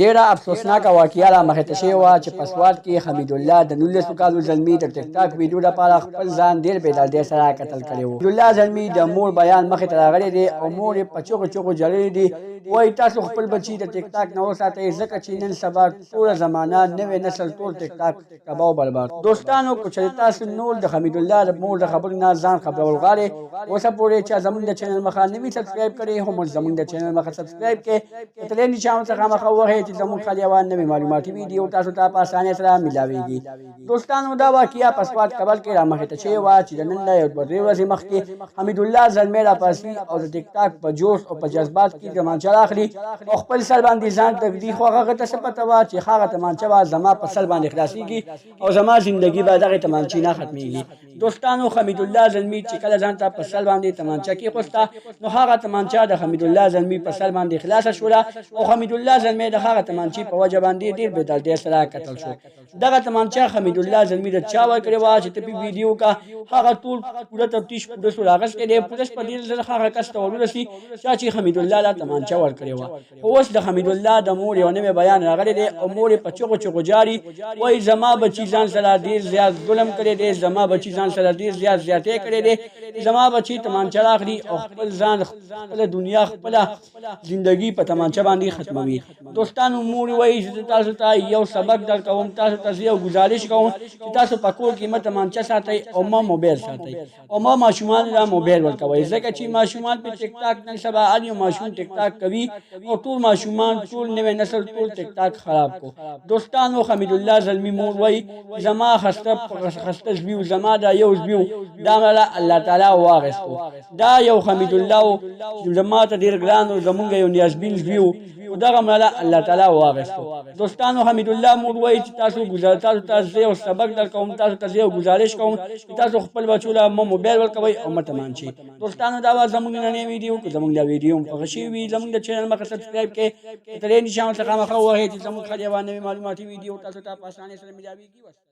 ډیره افسوسناکه واقعه رامخته شوې وه چې په سوات کې حمیدالله د 19 کالو زلمي د ټیک ټاک ویډیو لپاره خپل ځان ډېر بې دردۍ سره قتل کړی و. حمیدالله زلمي د مور بیان مخې ته راغلی دی او مور یې په چغو چغو ژړلي دي. وایي تاسو خپل بچي د ټیک ټاک نه وساتئ ځکه چې نن سبا ټوله زمانه نوی نسل ټول ټیک ټاک تباه او برباد. دوستانو که چېرې تاسو نور د حمیدالله د مور د خبرو نه ځان خبرول غواړئ اوسه پورې چې زموږ د چینل مخه نه وي سبسکرایب کړی هم زموږ د چینل مخه سبسکرایب کړئ د تلې نشان څخه مخه ووهئ چې زموږ خالي اوان نوې معلوماتي ویډیو تاسو ته په اسانۍ سره ملاویږي. دوستانو دا واقعه په سوات کابل کې رامخته شوې وه چې د نن نه یو 2 ورځې مخکې حمیدالله زلمی راپاڅي او د ټیک ټاک په جوش او په جذبات کې تمانچه راخلي او خپل سر باندې ځان تږدي خو هغه ته څه پته وه چې هغه تمانچه به زما په سر باندې خلاصېږي او زما زندګي به دغې تمانچې نه ختمېږي. دوستانو حمیدالله زلمي چې کله ځان ته په سر باندې تمانچه کېښوسته نو هغه تمانچه د حمیدالله زلمي په سر باندې خلاصه شوله او حمیدالله زلمی د هغه تمانچې په وجه باندې ډېر بې دردۍ سره قتل شو. دغه تمانچه حمیدالله زلمي د چا ورکړې وه چې ته په ویډیو کا هغه ټول پوره تفتیش پولیسو راغستی دی. پولیس په ډېر زر هغه کس ته ورورسي چا چې حمیدالله له تمانچه ورکړې وه. خو اوس د حمیدالله د مور یو نوی بیان راغلی دی او مور یې په چغو چغو جاري وایي زما بچي ځان سره ډېر زیات ظلم کړی دی، زما بچي ځان سره ډېر زیات زیاتې کړی دی، زما بچي تمانچه راخلي او خپل ځان خپله دنیا خپله زندګي په تمانچه باندې ختموي. دوستانو مور وایي چې تاسو ته یو سبق درکوم، تاسو ته یو گزارش کوم چې تاسو په کور کې مه تمانچه ساتئ او مه موبایل ساتئ او مه ماشومانو ته موبایل ورکوئ ځکه چې ماشومان په ټیک ټاک نن سبا هر یو ماشوم ټیک ټاک کوي او ټول ماشومان ټول نوی نسل ټول ټیک ټاک خراب کو. دوستانو حمیدالله زلمي مور وایي زما خسته زوی زما دا یو زوی دا مله الله تعالی واغستو، دا یو حمیدالله زما ته ډېر ګران او زمونږ یو نیازبین زوی و دغه مله الله تعالی واغستو. دوستانو حمیدالله مور وایي چې تاسو ته زه یو سبق درکوم، تاسو ته زه یو گزارش کوم چې تاسو خپل بچو له مه موبایل ورکوئ او مه تمانچې. دوستانو دا وه زموږ نننۍ ویډیو که زموږ دا ویډیو هم خوښه شوي وي زموږ د چینل مخه سبسکرایب کړئ د تلې نشان څخه مخه ووهئ چې زموږ خالي اوان نوې معلوماتي ویډیو تاسو ته په اسانۍ سره ملاویږي.